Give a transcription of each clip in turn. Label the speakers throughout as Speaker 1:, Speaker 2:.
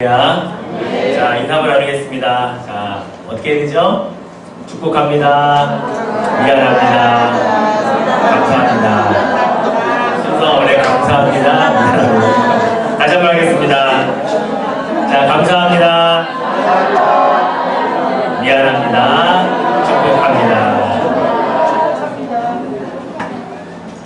Speaker 1: 자, 인사를 나누겠습니다. 자, 어떻게 되죠? 축복합니다. 미안합니다. 감사합니다. 순서 원래 감사합니다. 미안합니다. 다시 한번 하겠습니다. 자, 감사합니다. 미안합니다. 축복합니다.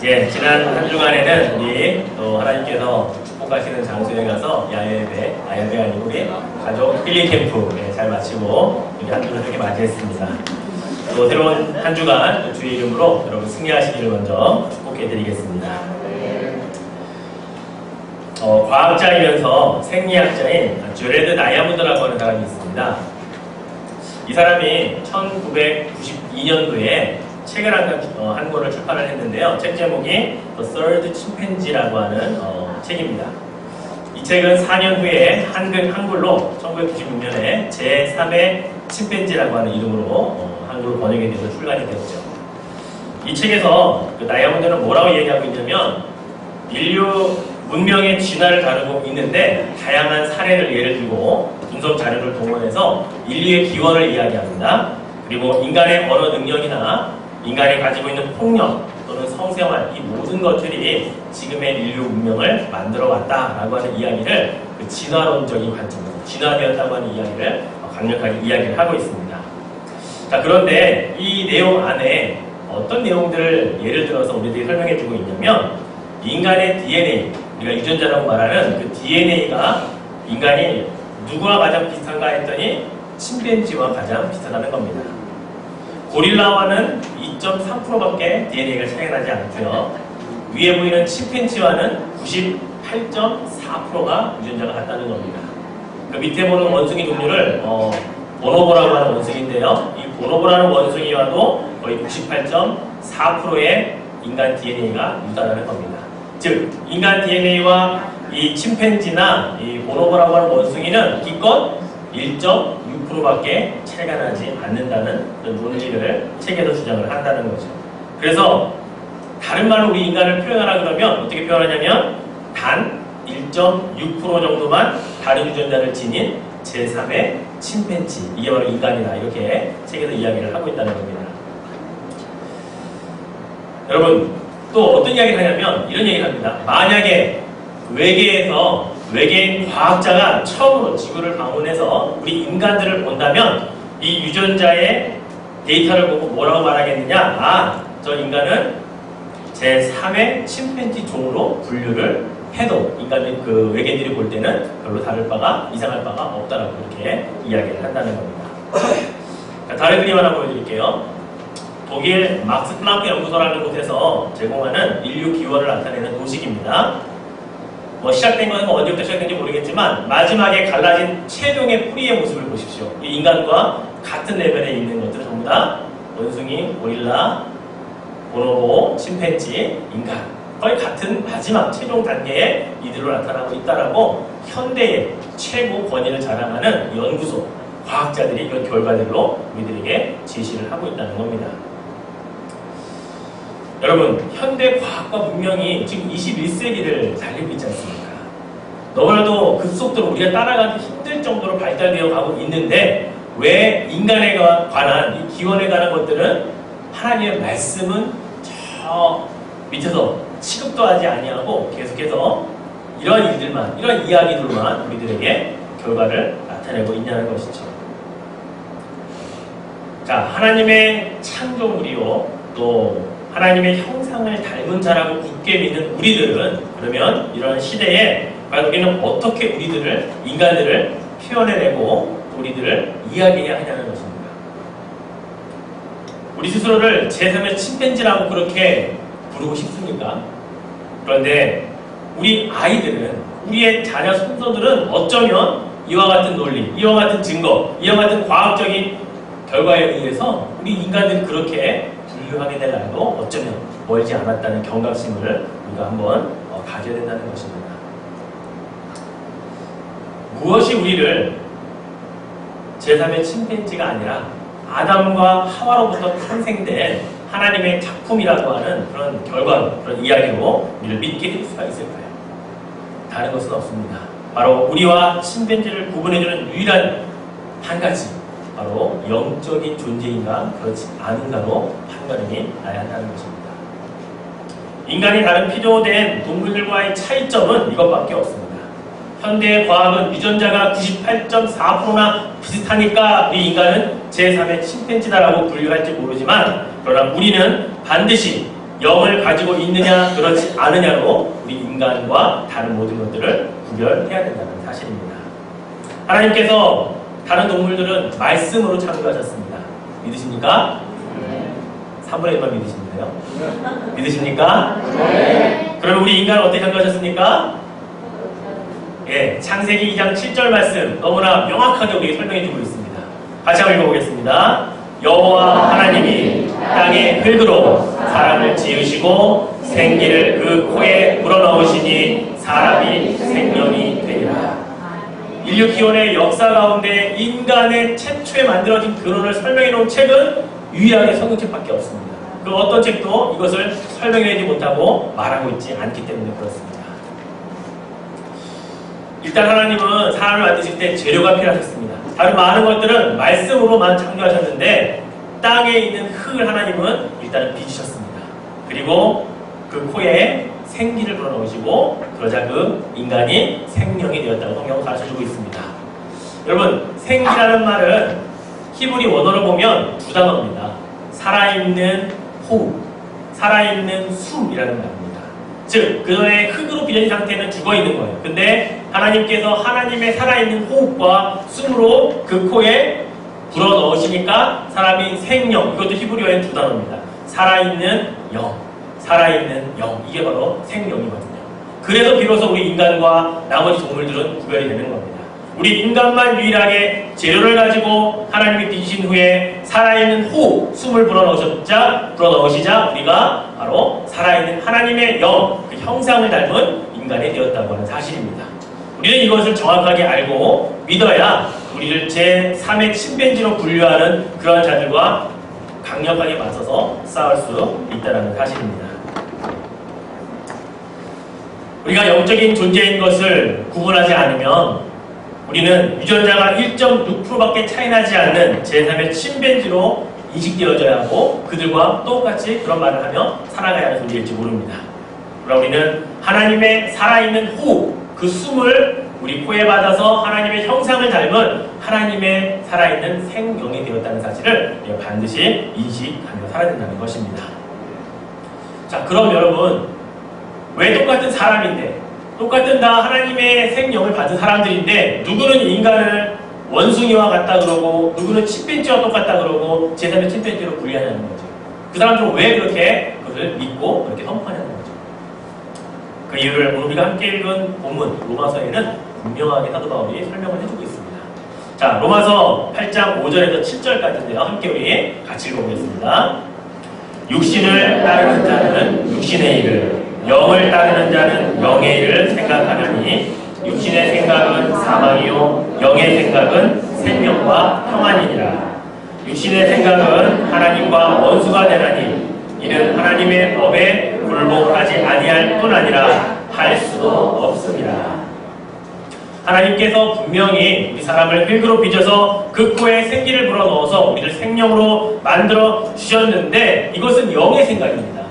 Speaker 1: 예, 지난 한 주간에는 우리 또 하나님께서 축복하시는 장소에 가서 야외가 아니고 우리 가족 힐링 캠프 잘 마치고 우리 한 주를 이렇게 맞이했습니다. 또 새로운 한 주간 주의 이름으로 여러분 승리하시기를 먼저 축복해드리겠습니다. 과학자이면서 생리학자인 주레드 다이아몬드라고 하는 사람이 있습니다. 이 사람이 1992년도에 책을 한 권을 출판을 했는데요. 책 제목이 The Third Chimpanzee라고 하는 책입니다. 이 책은 4년 후에 한글로 1996년에 제3의 침팬지라고 하는 이름으로 한글로 번역이 돼서 출간이 되었죠. 이 책에서 그 다이아몬드는 뭐라고 얘기하고 있냐면 인류 문명의 진화를 다루고 있는데 다양한 사례를 예를 들고 분석 자료를 동원해서 인류의 기원을 이야기합니다. 그리고 인간의 언어 능력이나 인간이 가지고 있는 폭력 또는 성생활 이 모든 것들이 지금의 인류 문명을 만들어 왔다라고 하는 이야기를 그 진화론적인 관점에서 진화되었다고 하는 이야기를 강력하게 이야기를 하고 있습니다. 자, 그런데 이 내용 안에 어떤 내용들을 예를 들어서 우리들이 설명해 주고 있냐면 인간의 DNA, 우리가 유전자라고 말하는 그 DNA가 인간이 누구와 가장 비슷한가 했더니 침팬지와 가장 비슷하다는 겁니다. 고릴라와는 2.3%밖에 DNA가 차이가 나지 않고요. 위에 보이는 침팬지와는 98.4%가 유전자가 같다는 겁니다. 그 밑에 보는 원숭이 종류를 보노보라고 하는 원숭이인데요. 이 보노보라는 원숭이와도 거의 98.4%의 인간 DNA가 유사하다는 겁니다. 즉, 인간 DNA와 이 침팬지나 이 보노보라고 하는 원숭이는 기껏 1.6%밖에 차이가 나지 않는다는 그런 논리를 책에서 주장을 한다는 거죠. 그래서 다른 말로 우리 인간을 표현하라 그러면 어떻게 표현하냐면 단 1.6% 정도만 다른 유전자를 지닌 제3의 침팬지, 이게 바로 인간이다, 이렇게 책에서 이야기를 하고 있다는 겁니다. 여러분, 또 어떤 이야기를 하냐면 이런 얘기를 합니다. 만약에 외계인 과학자가 처음으로 지구를 방문해서 우리 인간들을 본다면 이 유전자의 데이터를 보고 뭐라고 말하겠느냐? 저 인간은 제3의 침팬지 종으로 분류를 해도 인간들 그 외계인들이 볼 때는 별로 이상할 바가 없다라고 이렇게 이야기를 한다는 겁니다. 다른 그림 하나 보여드릴게요. 독일 막스 플랑크 연구소라는 곳에서 제공하는 인류 기원을 나타내는 도식입니다. 시작된 건 언제부터 시작된지 모르겠지만 마지막에 갈라진 최종의 뿌리의 모습을 보십시오. 이 인간과 같은 레벨에 있는 것들은 전부 다 원숭이, 고릴라, 보노보, 침팬지, 인간 거의 같은 마지막 최종 단계에 이들로 나타나고 있다라고 현대의 최고 권위를 자랑하는 연구소 과학자들이 이런 결과들로 우리들에게 제시를 하고 있다는 겁니다. 여러분, 현대 과학과 문명이 지금 21세기를 달리고 있지 않습니까? 너무나도 급속도로 우리가 따라가기 힘들 정도로 발달되어 가고 있는데 왜 인간에 관한 이 기원에 관한 것들은 하나님의 말씀은 저 밑에서 취급도 하지 아니하고 계속해서 이런 일들만, 이런 이야기들만 우리들에게 결과를 나타내고 있냐는 것이죠. 자, 하나님의 창조물이요 또 하나님의 형상을 닮은 자라고 굳게 믿는 우리들은 그러면 이런 시대에 과연 우리는 어떻게 인간들을 표현해내고 우리들을 이야기해야 하냐는 것입니다. 우리 스스로를 제3의 침팬지라고 그렇게 부르고 싶습니까? 그런데 우리 아이들은, 우리의 자녀 손자들은 어쩌면 이와 같은 논리, 이와 같은 증거, 이와 같은 과학적인 결과에 의해서 우리 인간들이 그렇게 분류하게 될 날도 어쩌면 멀지 않았다는 경각심을 우리가 한번 가져야 된다는 것입니다. 무엇이 우리를 제3의 침팬지가 아니라 아담과 하와로부터 탄생된 하나님의 작품이라고 하는 그런 결과, 그런 이야기로 우리를 믿게 될 수가 있을까요? 다른 것은 없습니다. 바로 우리와 침팬지를 구분해주는 유일한 한 가지, 바로 영적인 존재인가 그렇지 않은가로 판가름이 나야 한다는 것입니다. 인간이 다른 피조된 동물들과의 차이점은 이것밖에 없습니다. 현대의 과학은 유전자가 98.4%나 비슷하니까 우리 인간은 제3의 침팬지다라고 분류할지 모르지만, 그러나 우리는 반드시 영을 가지고 있느냐 그렇지 않느냐로 우리 인간과 다른 모든 것들을 구별해야 된다는 사실입니다. 하나님께서 다른 동물들은 말씀으로 창조하셨습니다. 믿으십니까? 네. 3분의 1만 믿으시는데요. 믿으십니까? 네. 그럼 우리 인간은 어떻게 창조하셨습니까? 예, 창세기 2장 7절 말씀 너무나 명확하게 우리에게 설명해주고 있습니다. 같이 한번 읽어보겠습니다. 여호와 하나님이 땅의 흙으로 사람을 지으시고 생기를 그 코에 불어넣으시니 사람이 생명이 되리라. 인류 기원의 역사 가운데 인간의 최초에 만들어진 근원을 설명해놓은 책은 유일하게 성경책밖에 없습니다. 그 어떤 책도 이것을 설명해내지 못하고 말하고 있지 않기 때문에 그렇습니다. 일단 하나님은 사람을 만드실 때 재료가 필요하셨습니다. 다른 많은 것들은 말씀으로만 창조하셨는데 땅에 있는 흙을 하나님은 일단은 빚으셨습니다. 그리고 그 코에 생기를 불어넣으시고 그러자 그 인간이 생명이 되었다고 성경은 가르쳐주고 있습니다. 여러분, 생기라는 말은 히브리 원어로 보면 두 단어입니다. 살아있는 호흡, 살아있는 숨이라는 말입니다. 즉, 그전에 흙으로 빚어진 상태는 죽어있는 거예요. 근데 하나님께서 하나님의 살아있는 호흡과 숨으로 그 코에 불어넣으시니까 사람이 생명, 이것도 히브리어의 두 단어입니다. 살아있는 영, 살아있는 영, 이게 바로 생명이거든요. 그래서 비로소 우리 인간과 나머지 동물들은 구별이 되는 겁니다. 우리 인간만 유일하게 재료를 가지고 하나님이 빚으신 후에 살아있는 호흡, 숨을 불어넣으시자 우리가 바로 살아있는 하나님의 영, 그 형상을 닮은 인간이 되었다고 하는 사실입니다. 우리는 이것을 정확하게 알고 믿어야 우리를 제3의 침팬지로 분류하는 그런 자들과 강력하게 맞서서 싸울 수 있다는 사실입니다. 우리가 영적인 존재인 것을 구분하지 않으면 우리는 유전자가 1.6%밖에 차이나지 않는 제3의 침팬지로 인식되어져야 하고 그들과 똑같이 그런 말을 하며 살아가야 하는 존재일지 모릅니다. 그러나 우리는 하나님의 살아있는 호흡, 그 숨을 우리 코에 받아서 하나님의 형상을 닮은 하나님의 살아있는 생명이 되었다는 사실을 반드시 인식하며 살아야 된다는 것입니다. 자, 그럼 여러분, 왜 똑같은 사람인데, 똑같은 다 하나님의 생명을 받은 사람들인데 누구는 인간을 원숭이와 같다 그러고 누구는 침팬지와 똑같다 그러고 제3의 침팬지로 분리하냐는 거죠. 그 사람들은 왜 그렇게 그것을 믿고 그렇게 선포하냐는 거죠. 그 이유를 오늘 우리가 함께 읽은 본문 로마서에는 분명하게 사도 바울이 설명을 해주고 있습니다. 자, 로마서 8장 5절에서 7절까지인데요. 함께 우리 같이 읽어보겠습니다. 육신을 따르는 자는 육신의 일을, 영을 따르는 자는 영의 일을 생각하느니 육신의 생각은 사망이요 영의 생각은 생명과 평안이니라. 육신의 생각은 하나님과 원수가 되나니 이는 하나님의 법에 굴복하지 아니할 뿐 아니라 할 수도 없습니다. 하나님께서 분명히 우리 사람을 흙으로 빚어서 그 코에 생기를 불어넣어서 우리를 생명으로 만들어 주셨는데 이것은 영의 생각입니다.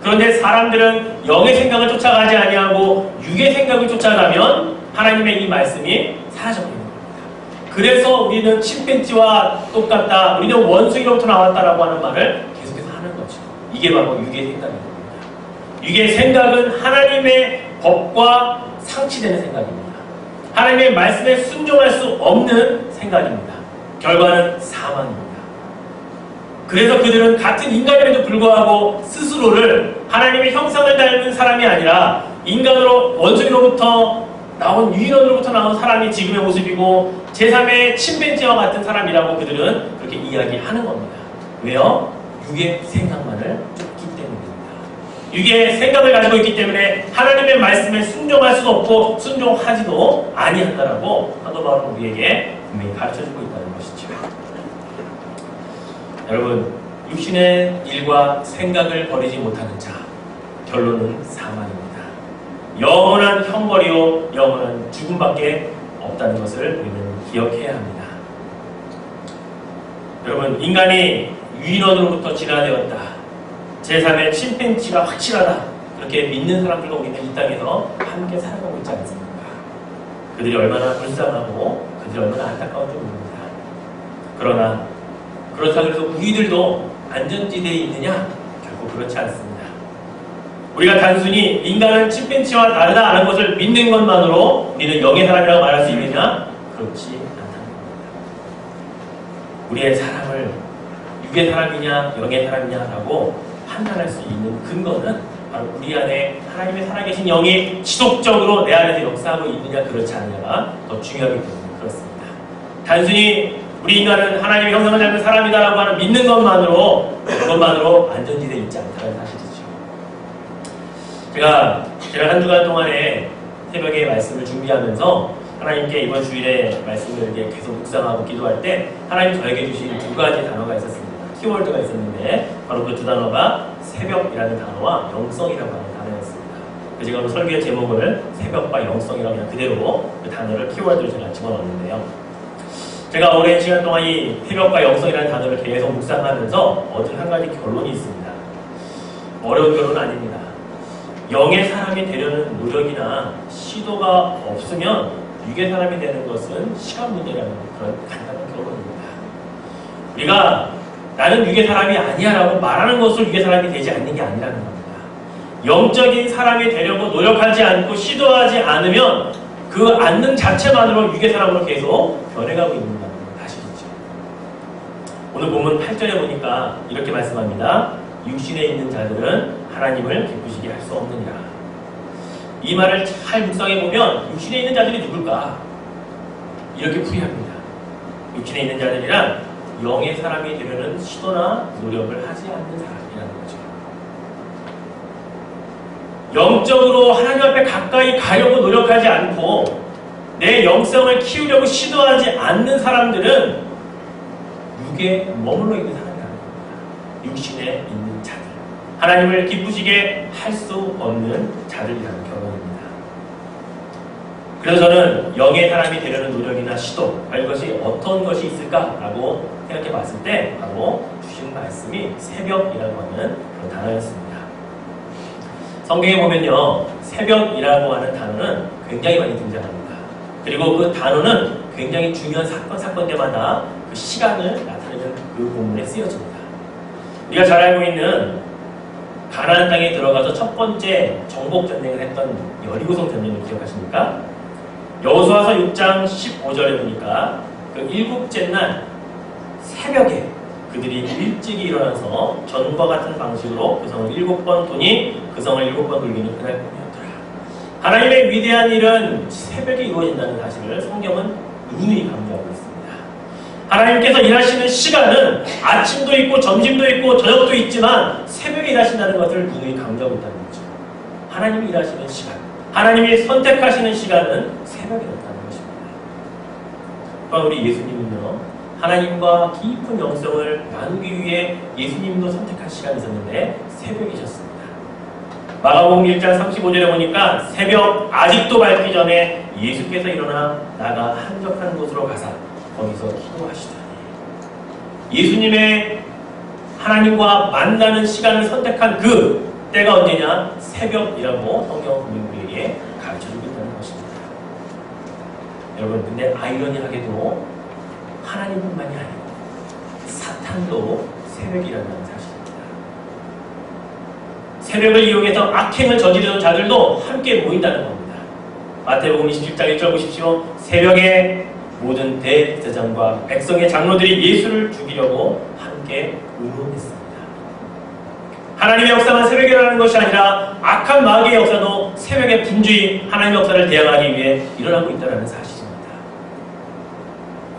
Speaker 1: 그런데 사람들은 영의 생각을 쫓아가지 아니하고 육의 생각을 쫓아가면 하나님의 이 말씀이 사라져버리는 겁니다. 그래서 우리는 침팬지와 똑같다, 우리는 원숭이로부터 나왔다라고 하는 말을 계속해서 하는 거죠. 이게 바로 육의 생각입니다. 육의 생각은 하나님의 법과 상치되는 생각입니다. 하나님의 말씀에 순종할 수 없는 생각입니다. 결과는 사망입니다. 그래서 그들은 같은 인간임에도 불구하고 스스로를 하나님의 형상을 닮은 사람이 아니라 인간으로 원숭이로부터 나온 유인원으로부터 나온 사람이 지금의 모습이고 제3의 침팬지와 같은 사람이라고 그들은 그렇게 이야기하는 겁니다. 왜요? 육의 생각만을 쫓기 때문입니다. 육의 생각을 가지고 있기 때문에 하나님의 말씀에 순종할 수도 없고 순종하지도 아니한다라고 사도 바울은 우리에게 분명히 가르쳐주고 있다는 것이죠. 여러분, 육신의 일과 생각을 버리지 못하는 자, 결론은 사망입니다. 영원한 형벌이요 영원한 죽음밖에 없다는 것을 우리는 기억해야 합니다. 여러분, 인간이 유인원으로부터 진화되었다. 제3의 침팬지가 확실하다. 그렇게 믿는 사람들과 우리는 이 땅에서 함께 살아가고 있지 않습니까? 그들이 얼마나 불쌍하고 그들이 얼마나 안타까운지 모릅니다. 그러나 그렇다고 해서 우리들도 안전지대에 있느냐? 결코 그렇지 않습니다. 우리가 단순히 인간은 침팬지와 다르다는 것을 믿는 것만으로 우리는 영의 사람이라고 말할 수 있느냐? 그렇지 않다는 겁니다. 우리의 사람을 육의 사람이냐 영의 사람이냐라고 판단할 수 있는 근거는 바로 우리 안에 하나님의 살아계신 영이 지속적으로 내 안에서 역사하고 있느냐 그렇지 않느냐가 더 중요하기 때문에 그렇습니다. 단순히 우리 인간은 하나님의 형상을 닮은 사람이다라고 하는 믿는 그것만으로 안전지대에 있지 않다는 사실이죠. 제가 지난 한 주간 동안에 새벽에 말씀을 준비하면서 하나님께 이번 주일에 말씀을 계속 묵상하고 기도할 때 하나님 저에게 주신 두 가지 단어가 있었습니다. 키워드가 있었는데 바로 그 두 단어가 새벽이라는 단어와 영성이라고 하는 단어였습니다. 제가 오늘 설교의 제목을 새벽과 영성이라고 그냥 그대로 그 단어를 키워드로 제가 집어넣었는데요. 제가 오랜 시간 동안 이 새벽과 영성이라는 단어를 계속 묵상하면서 얻은 한 가지 결론이 있습니다. 어려운 결론은 아닙니다. 영의 사람이 되려는 노력이나 시도가 없으면 육의 사람이 되는 것은 시간 문제라는 그런 간단한 결론입니다. 우리가 나는 육의 사람이 아니야 라고 말하는 것을 육의 사람이 되지 않는 게 아니라는 겁니다. 영적인 사람이 되려고 노력하지 않고 시도하지 않으면 그 않는 자체만으로 육의 사람으로 계속 변해가고 있는 사실이죠. 오늘 본문 8절에 보니까 이렇게 말씀합니다. 육신에 있는 자들은 하나님을 기쁘시게 할 수 없느니라. 이 말을 잘 묵상해보면 육신에 있는 자들이 누굴까? 이렇게 풀이합니다. 육신에 있는 자들이란 영의 사람이 되려는 시도나 노력을 하지 않는 사람이라는 거죠. 영적으로 하나님 앞에 가까이 가려고 노력하지 않고 내 영성을 키우려고 시도하지 않는 사람들은 육에 머물러 있는 사람이라는 겁니다. 육신에 있는 자들. 하나님을 기쁘시게 할 수 없는 자들이라는 결론입니다. 그래서 저는 영의 사람이 되려는 노력이나 시도, 이것이 어떤 것이 있을까라고 생각해 봤을 때 바로 주신 말씀이 새벽이라고 하는 그런 단어였습니다. 성경에 보면요, 새벽이라고 하는 단어는 굉장히 많이 등장합니다. 그리고 그 단어는 굉장히 중요한 사건 때마다 그 시간을 나타내는 그 본문에 쓰여집니다. 우리가 잘 알고 있는 가나안 땅에 들어가서 첫 번째 정복 전쟁을 했던 여리고성 전쟁을 기억하십니까? 여호수아서 6장 15절에 보니까 그 일곱째 날 새벽에 그들이 일찍이 일어나서 전과 같은 방식으로 그 성을 7번 도니 그 성을 7번 돌기는 그날 꿈이었더라. 하나님의 위대한 일은 새벽에 이루어진다는 사실을 성경은 누누이 강조하고 있습니다. 하나님께서 일하시는 시간은 아침도 있고 점심도 있고 저녁도 있지만 새벽에 일하신다는 것을 누누이 강조하고 있다는 거죠. 하나님이 일하시는 시간, 하나님이 선택하시는 시간은 새벽이었다는 것입니다. 또한 우리 예수님은요, 하나님과 깊은 영성을 나누기 위해 예수님도 선택한 시간이 있었는데 새벽이셨습니다. 마가복음 1장 35절에 보니까 새벽 아직도 밝기 전에 예수께서 일어나 나가 한적한 곳으로 가사 거기서 기도하시더니 예수님의 하나님과 만나는 시간을 선택한 그 때가 언제냐? 새벽이라고 성경 우리에게 가르쳐주고 있다는 것입니다. 여러분, 근데 아이러니하게도 하나님뿐만이 아니고 사탄도 새벽이라는 사실입니다. 새벽을 이용해서 악행을 저지르는 자들도 함께 모인다는 겁니다. 마태복음 27장 1절 보십시오. 새벽에 모든 대제사장과 백성의 장로들이 예수를 죽이려고 함께 의논했습니다. 하나님의 역사만 새벽에 일어나는 것이 아니라 악한 마귀의 역사도 새벽에 분주히 하나님의 역사를 대항하기 위해 일어나고 있다는 사실입니다.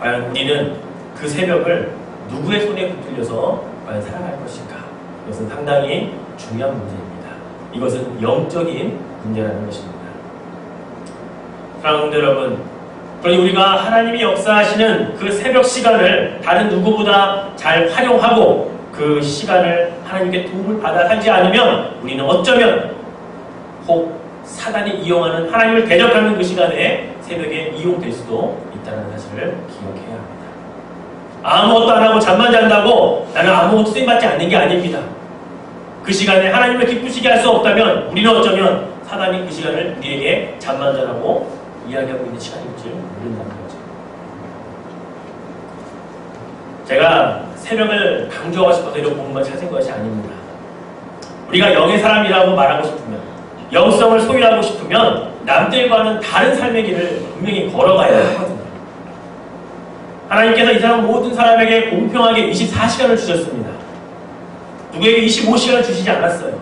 Speaker 1: 과연 우리는 그 새벽을 누구의 손에 붙들려서 과연 살아갈 것인가? 이것은 상당히 중요한 문제입니다. 이것은 영적인 문제라는 것입니다. 사랑하는 여러분, 그러니 우리가 하나님이 역사하시는 그 새벽 시간을 다른 누구보다 잘 활용하고 그 시간을 하나님께 도움을 받아 살지 않으면 우리는 어쩌면 혹 사단이 이용하는 하나님을 대적하는 그 시간에 새벽에 이용될 수도 있다는 사실을 기억해야 합니다. 아무것도 안 하고 잠만 잔다고 나는 아무것도 쓰임받지 않는 게 아닙니다. 그 시간에 하나님을 기쁘시게 할 수 없다면 우리는 어쩌면 사단이 그 시간을 우리에게 잠만 자라고 이야기하고 있는 시간일지 모른다는 거죠. 제가 새벽을 강조하고 싶어서 이런 본문을 찾은 것이 아닙니다. 우리가 영의 사람이라고 말하고 싶으면, 영성을 소유하고 싶으면 남들과는 다른 삶의 길을 분명히 걸어가야 하거든요. 하나님께서 이 세상 모든 사람에게 공평하게 24시간을 주셨습니다. 누구에게 25시간을 주시지 않았어요.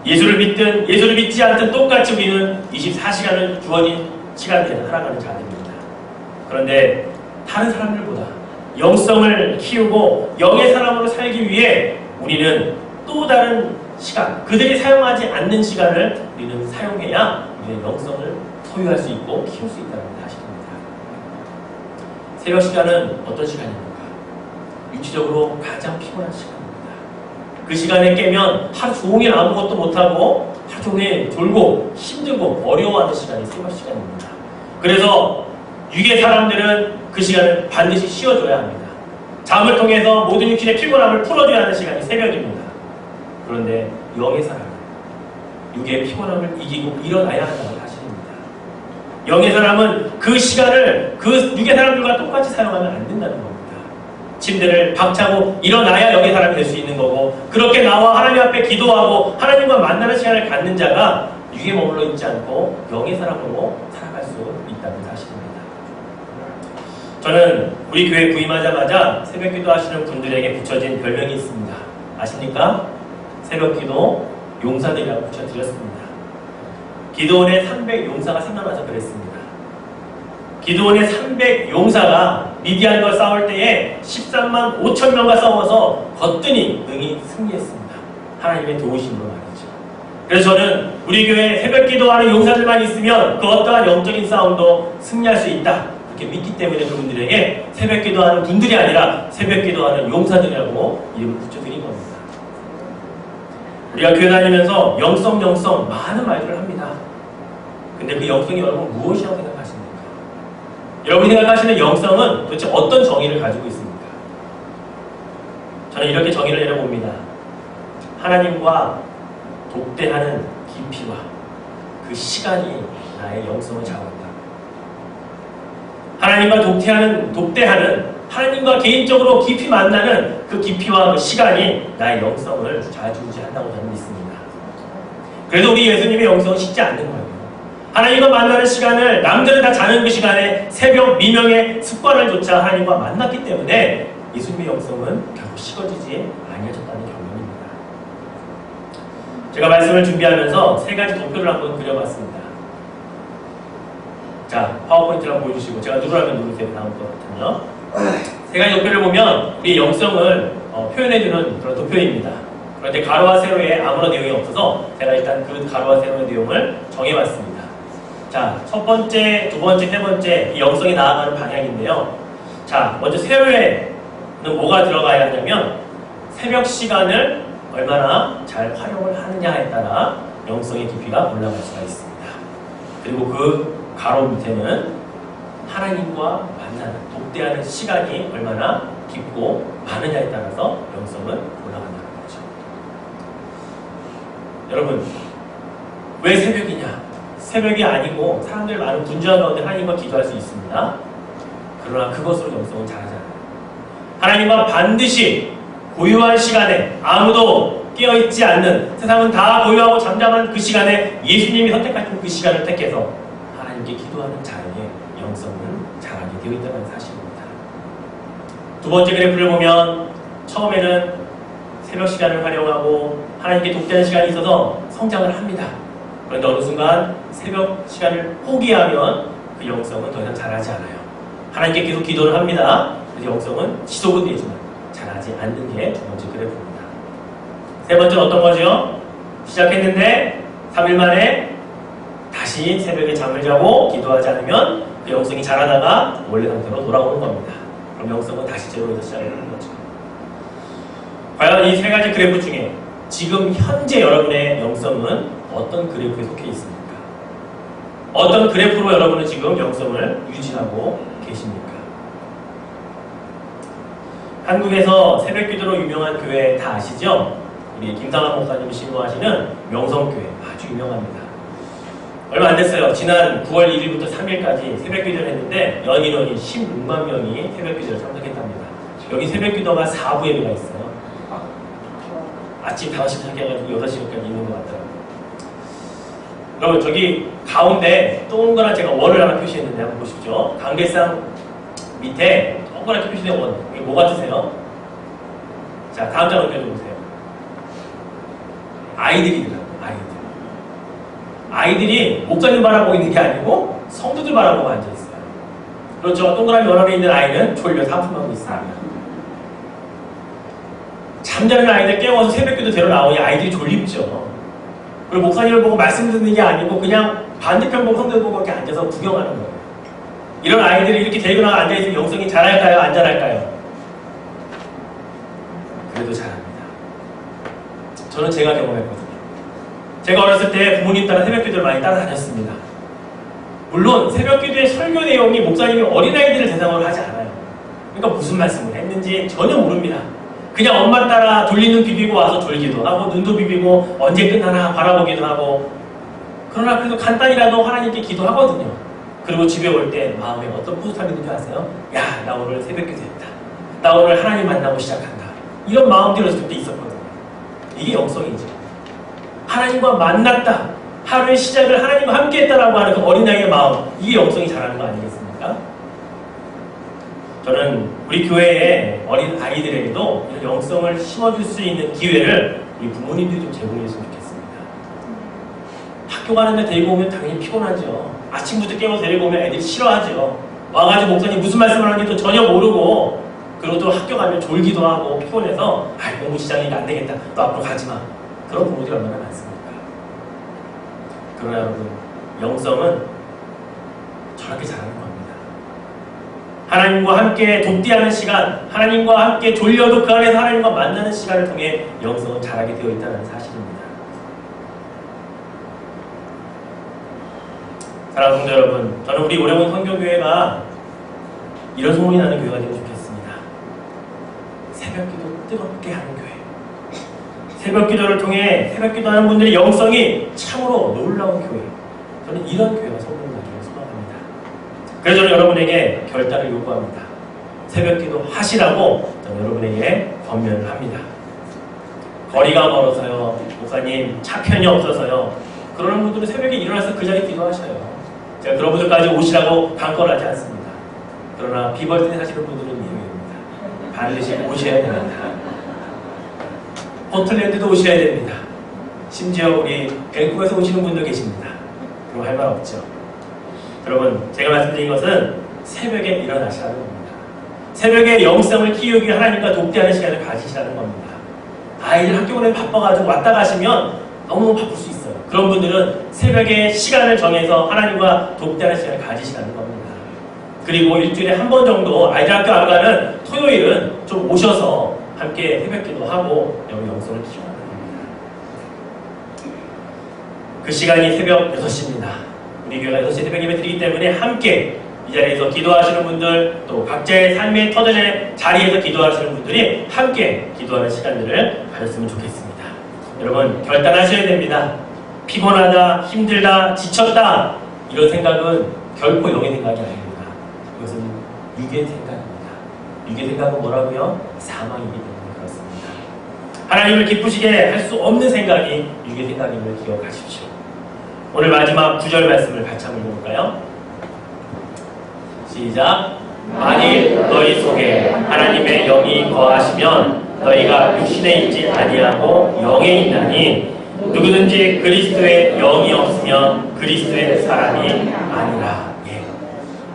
Speaker 1: 예수를 믿든 예수를 믿지 않든 똑같이 우리는 24시간을 주어진 시간대에 살아가는 자들입니다. 그런데 다른 사람들보다 영성을 키우고 영의 사람으로 살기 위해 우리는 또 다른 시간, 그들이 사용하지 않는 시간을 우리는 사용해야 우리의 영성을 소유할 수 있고 키울 수 있다는 사실입니다. 새벽 시간은 어떤 시간입니까? 육체적으로 가장 피곤한 시간입니다. 그 시간에 깨면 하루 종일 아무것도 못하고 하루 종일 졸고 힘들고 어려워하는 시간이 새벽 시간입니다. 그래서 육의 사람들은 그 시간을 반드시 쉬어줘야 합니다. 잠을 통해서 모든 육신의 피곤함을 풀어줘야 하는 시간이 새벽입니다. 그런데 영의 사람은 육의 피곤함을 이기고 일어나야 한다는 사실입니다. 영의 사람은 그 시간을 그 육의 사람들과 똑같이 사용하면 안 된다는 겁니다. 침대를 박차고 일어나야 영의 사람이 될 수 있는 거고, 그렇게 나와 하나님 앞에 기도하고 하나님과 만나는 시간을 갖는 자가 육에 머물러 있지 않고 영의 사람으로 살아갈 수 있다는 사실입니다. 저는 우리 교회 부임하자마자 새벽기도 하시는 분들에게 붙여진 별명이 있습니다. 아십니까? 새벽기도 용사들이라고 붙여드렸습니다. 기도원의 300 용사가 생각나서 그랬습니다. 기도원의 300 용사가 미디안과 싸울 때에 13만 5천 명과 싸워서 거뜬히 능히 승리했습니다. 하나님의 도우심으로 말이죠. 그래서 저는 우리 교회에 새벽 기도하는 용사들만 있으면 그 어떠한 영적인 싸움도 승리할 수 있다, 그렇게 믿기 때문에 그분들에게 새벽 기도하는 분들이 아니라 새벽 기도하는 용사들이라고 이름을 붙여드린 겁니다. 우리가 교회 다니면서 영성 많은 말들을 합니다. 근데 그 영성이 여러분 무엇이라고 생각하십니까? 여러분이 생각하시는 영성은 도대체 어떤 정의를 가지고 있습니까? 저는 이렇게 정의를 내려봅니다. 하나님과 독대하는 깊이와 그 시간이 나의 영성을 좌우한다. 하나님과 독대하는 하나님과 개인적으로 깊이 만나는 그 깊이와 그 시간이 나의 영성을 좌지우지한다고 저는 믿습니다. 그래도 우리 예수님의 영성은 식지 않는 거예요. 하나님과 만나는 시간을 남들은 다 자는 그 시간에 새벽 미명의 습관을 조차 하나님과 만났기 때문에 예수님의 영성은 결국 식어지지 아니하셨다는 결론입니다. 제가 말씀을 준비하면서 세 가지 도표를 한번 그려봤습니다. 자, 파워포인트를 한번 보여주시고 제가 누르라면 누르세요. 다음 거거든요. 세 가지 도표를 보면 우리 영성을 표현해주는 그런 도표입니다. 그런데 가로와 세로에 아무런 내용이 없어서 제가 일단 그 가로와 세로의 내용을 정해봤습니다. 자, 첫 번째, 두 번째, 세 번째 이 영성이 나아가는 방향인데요. 자, 먼저 세로에는 뭐가 들어가야 하냐면 새벽 시간을 얼마나 잘 활용을 하느냐에 따라 영성의 깊이가 올라갈 수가 있습니다. 그리고 그 가로 밑에는 하나님과 만나는, 독대하는 시간이 얼마나 깊고 많으냐에 따라서 영성은 올라간다는 거죠. 여러분, 왜 새벽이냐? 새벽이 아니고 사람들 많은 분주한 가운데 하나님과 기도할 수 있습니다. 그러나 그것으로 영성은 자라지 않아요. 하나님과 반드시 고요한 시간에 아무도 깨어있지 않는, 세상은 다 고요하고 잠잠한 그 시간에 예수님이 선택하신 그 시간을 택해서 하나님께 기도하는 자에게 영성은 자라게 되어 있다는 사실입니다. 두 번째 그래프를 보면 처음에는 새벽 시간을 활용하고 하나님께 독대하는 시간이 있어서 성장을 합니다. 그런데 어느 순간 새벽 시간을 포기하면 그 영성은 더 이상 자라지 않아요. 하나님께 계속 기도를 합니다. 그래서 영성은 지속은 되지만 자라지 않는 게 두 번째 그래프입니다. 세 번째는 어떤 거죠? 시작했는데 3일 만에 다시 새벽에 잠을 자고 기도하지 않으면 그 영성이 자라다가 원래 상태로 돌아오는 겁니다. 그럼 영성은 다시 제로에서 시작하는 거죠. 과연 이 세 가지 그래프 중에 지금 현재 여러분의 영성은 어떤 그래프에 속해 있습니까? 어떤 그래프로 여러분은 지금 영성을 유지하고 계십니까? 한국에서 새벽기도로 유명한 교회 다 아시죠? 우리 김상환 목사님이 신고하시는 명성교회 아주 유명합니다. 얼마 안 됐어요. 지난 9월 1일부터 3일까지 새벽기도를 했는데 연인원이 16만 명이 새벽기도를 참석했답니다. 여기 새벽기도가 4부 예배가 있어요. 아침 5시부터 시작해가지고 8시까지 있는 것 같더라고요. 여러분 저기 가운데 동그란 제가 원을 하나 표시했는데 한번 보십시오. 강대상 밑에 동그랗게 표시된 원. 이게 뭐 같으세요? 자, 다음 장 넘겨주세요. 아이들이더라고요. 아이들이 목사님 바라보고 있는 게 아니고 성도들 바라보고 앉아있어요. 그렇죠. 동그라미 원 안에 있는 아이는 졸려서 하품하고 있습니다. 잠자는 아이들 깨워서 새벽기도 데려 나오니 아이들이 졸립죠. 그리고 목사님을 보고 말씀 듣는 게 아니고 그냥 반대편 보고 성도들 보고 이렇게 앉아서 구경하는 거예요. 이런 아이들이 이렇게 데리고 나가 앉아있으면 영성이 잘할까요? 안 잘할까요? 그래도 잘합니다. 저는 제가 경험했거든요. 제가 어렸을 때 부모님 따라 새벽기도를 많이 따라다녔습니다. 물론 새벽기도의 설교 내용이 목사님이 어린아이들을 대상으로 하지 않아요. 그러니까 무슨 말씀을 했는지 전혀 모릅니다. 그냥 엄마 따라 돌리는 비비고 와서 졸기도 하고 눈도 비비고 언제 끝나나 바라보기도 하고 그러나 그래도 간단히라도 하나님께 기도하거든요. 그리고 집에 올 때 마음에 어떤 뿌듯함이 있는지 아세요? 야, 나 오늘 새벽기도 했다. 나 오늘 하나님 만나고 시작한다. 이런 마음들이 어렸을 때 있었거든요. 이게 영성이죠. 하나님과 만났다. 하루의 시작을 하나님과 함께 했다라고 하는 그 어린아이의 마음. 이게 영성이 자라는 거 아니겠습니까? 저는 우리 교회의 어린 아이들에게도 이런 영성을 심어줄 수 있는 기회를 우리 부모님들이 좀 제공했으면 좋겠습니다. 학교 가는데 데리고 오면 당연히 피곤하죠. 아침부터 깨워서 데리고 오면 애들이 싫어하죠. 와가지고 목사님 무슨 말씀을 하는지도 전혀 모르고 그리고 또 학교 가면 졸기도 하고 피곤해서 너무 지장이 안 되겠다. 너 앞으로 가지 마. 그런 부모들이 얼마나 많습니까? 그러나 여러분, 영성은 저렇게 자라는 겁니다. 하나님과 함께 돕기하는 시간, 하나님과 함께 졸려도 그 안에서 하나님과 만나는 시간을 통해 영성은 자라게 되어 있다는 사실입니다. 사랑하는 성도 여러분, 저는 우리 오래본 선교교회가 이런 소문이 나는 교회가 되면 좋겠습니다. 새벽기도 뜨겁게 하는 교회. 새벽기도를 통해 새벽기도하는 분들의 영성이 참으로 놀라운 교회. 저는 이런 교회가 성공하기를 소망합니다. 그래서 저는 여러분에게 결단을 요구합니다. 새벽기도 하시라고 저는 여러분에게 권면을 합니다. 거리가 멀어서요, 목사님 차편이 없어서요, 그러는 분들은 새벽에 일어나서 그 자리에 기도하셔요. 제가 그런 분들까지 오시라고 강권하지 않습니다. 그러나 비벌든에 사시는 분들은 예외입니다. 반드시 오셔야 됩니다. 포틀랜드도 오셔야 됩니다. 심지어 우리 밴쿠버에서 오시는 분도 계십니다. 그럼 할 말 없죠. 여러분, 제가 말씀드린 것은 새벽에 일어나시라는 겁니다. 새벽에 영성을 키우기 위해 하나님과 독대하는 시간을 가지시라는 겁니다. 아이들 학교 보내면 바빠가지고 왔다 가시면 너무 바쁠 수 있어요. 그런 분들은 새벽에 시간을 정해서 하나님과 독대하는 시간을 가지시라는 겁니다. 그리고 일주일에 한 번 정도 아이들 학교 안 가는 토요일은 좀 오셔서 함께 새벽기도 하고 여기 영성을 키워가는 겁니다. 그 시간이 새벽 6시입니다. 우리 교회가 6시 새벽 예배 드리기 때문에 함께 이 자리에서 기도하시는 분들, 또 각자의 삶의 터전의 자리에서 기도하시는 분들이 함께 기도하는 시간들을 가졌으면 좋겠습니다. 여러분, 결단하셔야 됩니다. 피곤하다, 힘들다, 지쳤다, 이런 생각은 결코 영의 생각이 아닙니다. 이것은 육의 생각입니다. 육의 생각은 뭐라고요? 사망이기 때문에 그렇습니다. 하나님을 기쁘시게 할 수 없는 생각이 육의 생각임을 기억하십시오. 오늘 마지막 9절 말씀을 같이 한번 읽어볼까요? 시작. 만일 너희 속에 하나님의 영이 거하시면 너희가 육신에 있지 아니하고 영에 있나니 누구든지 그리스도의 영이 없으면 그리스도의 사람이 아니라. 예.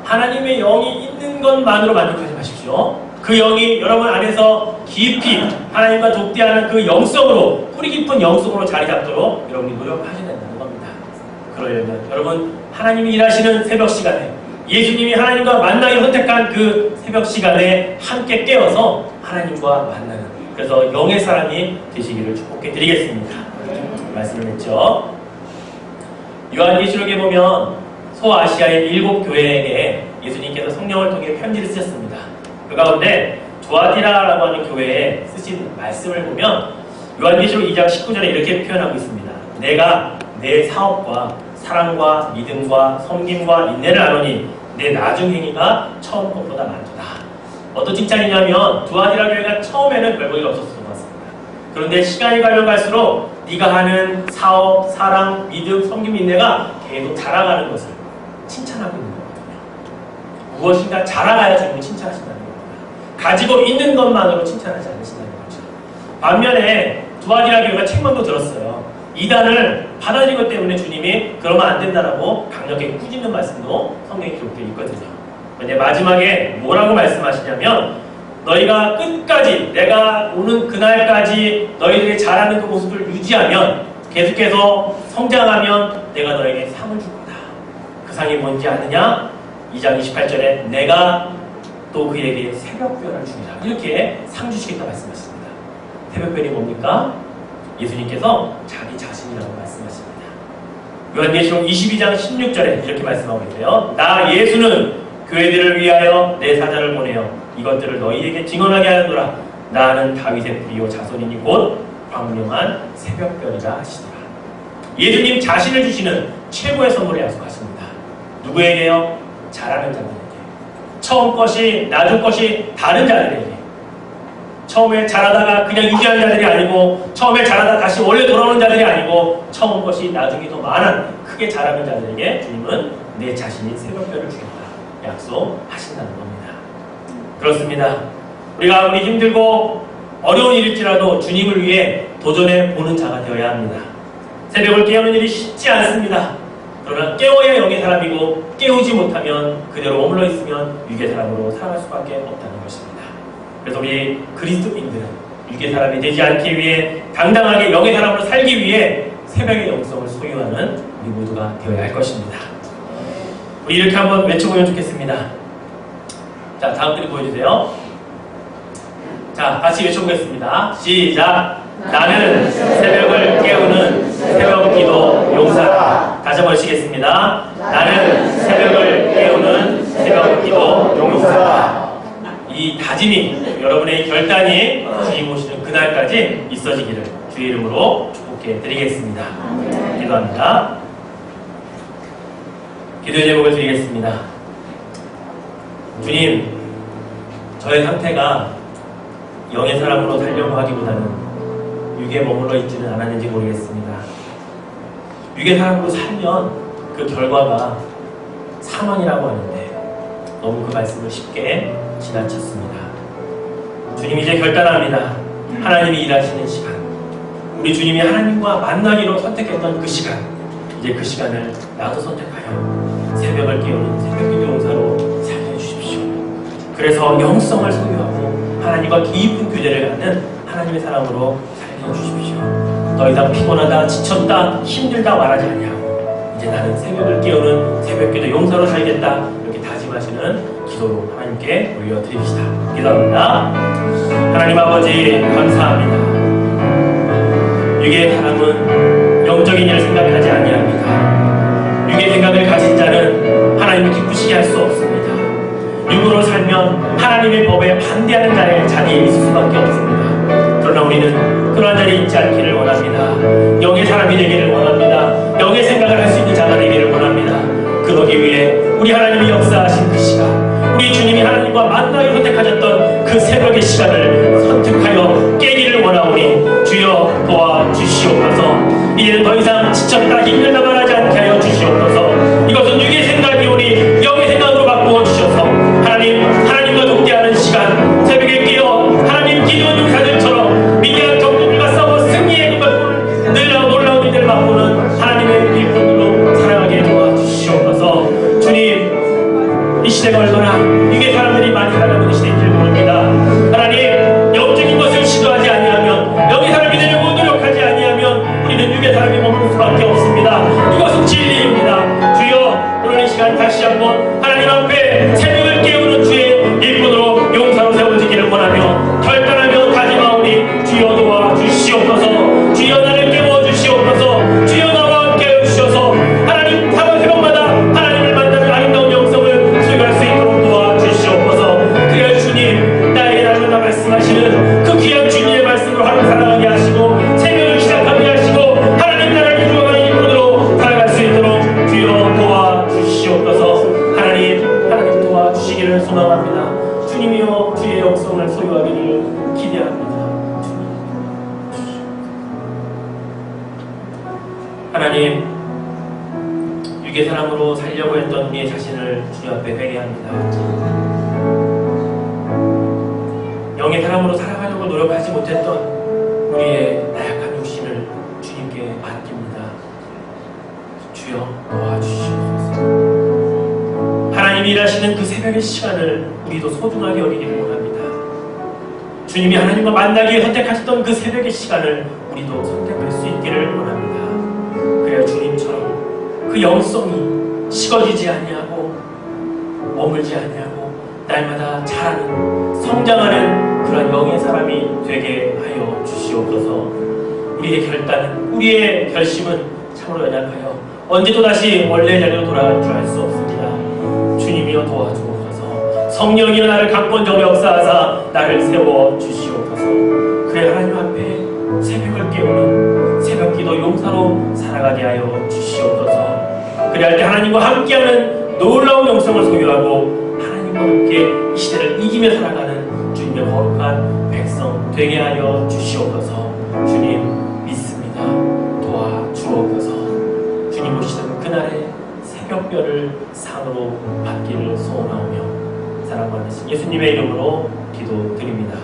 Speaker 1: 하나님의 영이 있는 것만으로 만족하지 마십시오. 그 영이 여러분 안에서 깊이 하나님과 독대하는 그 영성으로, 뿌리 깊은 영성으로 자리 잡도록 여러분이 노력하셔야 된다는 겁니다. 그러려면 여러분, 하나님이 일하시는 새벽 시간에, 예수님이 하나님과 만나기 선택한 그 새벽 시간에 함께 깨어서 하나님과 만나는, 그래서 영의 사람이 되시기를 축복해 드리겠습니다. 말씀을 했죠. 요한계시록에 보면 소아시아의 7교회에게 예수님께서 성령을 통해 편지를 쓰셨습니다. 그 가운데 두아디라라고 하는 교회에 쓰신 말씀을 보면 요한계시록 2장 19절에 이렇게 표현하고 있습니다. 내가 내 사업과 사랑과 믿음과 섬김과 인내를 아노니 내 나중 행위가 처음 것보다 많도다. 어떤 칭찬이냐면 두아디라 교회가 처음에는 별 볼일 없었을 것 같습니다. 그런데 시간이 가면 갈수록 네가 하는 사업, 사랑, 믿음, 섬김, 인내가 계속 자라가는 것을 칭찬하고 있는 거거든요. 무엇인가 자라가야 주님을 칭찬하신다는 겁니다. 가지고 있는 것만으로 칭찬하지 않으신다는 거죠. 반면에 두아디라 교회가 책망도 들었어요. 이단을 받아들인 것 때문에 주님이 그러면 안 된다라고 강력하게 꾸짖는 말씀도 성경에 기록되어 있거든요. 근데 마지막에 뭐라고 말씀하시냐면 너희가 끝까지 내가 오는 그날까지 너희들이 잘하는 그 모습을 유지하면 계속해서 성장하면 내가 너에게 상을 줄 거다. 그 상이 뭔지 아느냐? 2장 28절에 내가 또 그에게 새벽별을 주리라. 이렇게 상 주시겠다 말씀하십니다. 새벽별이 뭡니까? 예수님께서 자기 자신이라고 말씀하십니다. 요한계시록 22장 16절에 이렇게 말씀하고 있어요. 나 예수는 교회들을 위하여 내 사자를 보내어 이것들을 너희에게 증언하게 하노라. 나는 다윗의 뿌리요 자손이니 곧 광명한 새벽별이라 하시더라. 예수님 자신을 주시는 최고의 선물을 약속하십니다. 누구에게요? 잘하는 자들에게. 처음 것이 나중 것이 다른 자들에게. 처음에 잘하다가 그냥 유지하는 자들이 아니고 처음에 잘하다가 다시 원래 돌아오는 자들이 아니고 처음 것이 나중에 더 많은 크게 잘하는 자들에게 주님은 내 자신이 새벽별을 주겠다 약속하신다는 겁니다. 그렇습니다. 우리가 아무리 힘들고 어려운 일일지라도 주님을 위해 도전해 보는 자가 되어야 합니다. 새벽을 깨우는 일이 쉽지 않습니다. 그러나 깨워야 영의 사람이고 깨우지 못하면 그대로 머물러 있으면 육의 사람으로 살아갈 수밖에 없다는 것입니다. 그래서 우리 그리스도인들은 육의 사람이 되지 않기 위해 당당하게 영의 사람으로 살기 위해 새벽의 영성을 소유하는 우리 모두가 되어야 할 것입니다. 우리 이렇게 한번 외쳐보면 좋겠습니다. 자, 다음 글이 보여주세요. 자, 같이 외쳐보겠습니다. 시작! 나는 새벽을 깨우는 새벽 기도 용사다. 다시 한번 시겠습니다. 나는 새벽을 깨우는 새벽 기도 용사다. 이 다짐이 여러분의 결단이 주님 오시는 그날까지 있어지기를 주의 이름으로 축복해 드리겠습니다. 기도합니다. 기도의 제목을 드리겠습니다. 주님, 저의 상태가 영의 사람으로 살려고 하기보다는 육에 머물러 있지는 않았는지 모르겠습니다. 육의 사람으로 살면 그 결과가 사망이라고 하는데 너무 그 말씀을 쉽게 지나쳤습니다. 주님, 이제 결단합니다. 하나님이 일하시는 시간, 우리 주님이 하나님과 만나기로 선택했던 그 시간, 이제 그 시간을 나도 선택하여 새벽을 깨우는 새벽기도 용사로 살게 해주십시오. 그래서 영성을 소유하고 하나님과 깊은 교제를 갖는 하나님의 사람으로 살게 해주십시오. 더 이상 피곤하다, 지쳤다, 힘들다 말하지 아니하고 이제 나는 새벽을 깨우는 새벽기도 용사로 살겠다, 이렇게 다짐하시는 기도로 하나님께 올려드립시다. 기도합니다. 하나님 아버지, 감사합니다. 육의 사람은 영적인 일을 생각하지 아니합니다. 육의 생각을 가진 자는 하나님을 기쁘시게 할 수 없습니다. 육으로 살면 하나님의 법에 반대하는 자의 자리에 있을 수밖에 없습니다. 그러나 우리는 그러한 자리에 있지 않기를 원합니다. 영의 사람이 되기를 원합니다. 영의 생각을 할 수 있는 자가 되기를 원합니다. 그러기 위해 우리 하나님이 역사하신 그 시간, 우리 주님이 하나님과 만나기 선택하셨던 그 새벽의 시간을 선택하여 깨기를 원하오니 주여 도와주시옵소서. 이제는 더 이상 지쳤다 힘들다 말하지 않게 하여 주시옵소서. 이것은 육의 생각이오니 영의 생각으로 바꾸어 주셔서 하나님과 동대하는 시간, 새벽에 깨어 하나님 기도원 용사들처럼 미디안 정도들과 싸워 승리의 그것을 놀라운 일들을 맛보는 하나님의 일꾼들로 살아가게 도와주시옵소서. 주님, 이 시대가 얼마나 육의 사람들이 많이 살아가는 시대인 줄 모릅니다. 하나님, 영적인 것을 시도하지 아니하면, 영의 사람이 되려고 노력하지 아니하면 우리는 육의 사람이 머무를 수밖에 없습니다. 소망합니다. 주님이여 주의 영성을 소유하기를 기대합니다. 하나님, 육의 사람으로 살려고 했던 우리의 자신을 주님 앞에 회개합니다. 영의 사람으로 살아가려고 노력하지 못했던 우리의 나약한 육신을 주님께 맡깁니다. 주여 도와주시옵소서. 하나님이 일하시는 그 새벽의 시간을 우리도 소중하게 여기기를 원합니다. 주님이 하나님과 만나기 위해 선택하셨던 그 새벽의 시간을 우리도 선택할 수 있기를 원합니다. 그래야 주님처럼 그 영성이 식어지지 아니하고 머물지 아니하고 날마다 자라는 성장하는 그런 영의 사람이 되게 하여 주시옵소서. 우리의 결단은, 우리의 결심은 참으로 연약하여 언제 또다시 원래 자리로 돌아갈 줄 알 수 없습니다. 주님이여 도와주옵소서. 성령이여 나를 강권적으로 역사하사 나를 세워 주시옵소서. 그래 하나님 앞에 새벽을 깨우는 새벽기도 용사로 살아가게 하여 주시옵소서. 그래 할 때 하나님과 함께하는 놀라운 영성을 소유하고 하나님과 함께 이 시대를 이기며 살아가는 주님의 거룩한 백성 되게 하여 주시옵소서. 주님 믿습니다. 도와주옵소서. 주님 오시는 그날의 새벽별을 상으로 받기를 소원하오며 사랑받으신 예수님의 이름으로 기도드립니다.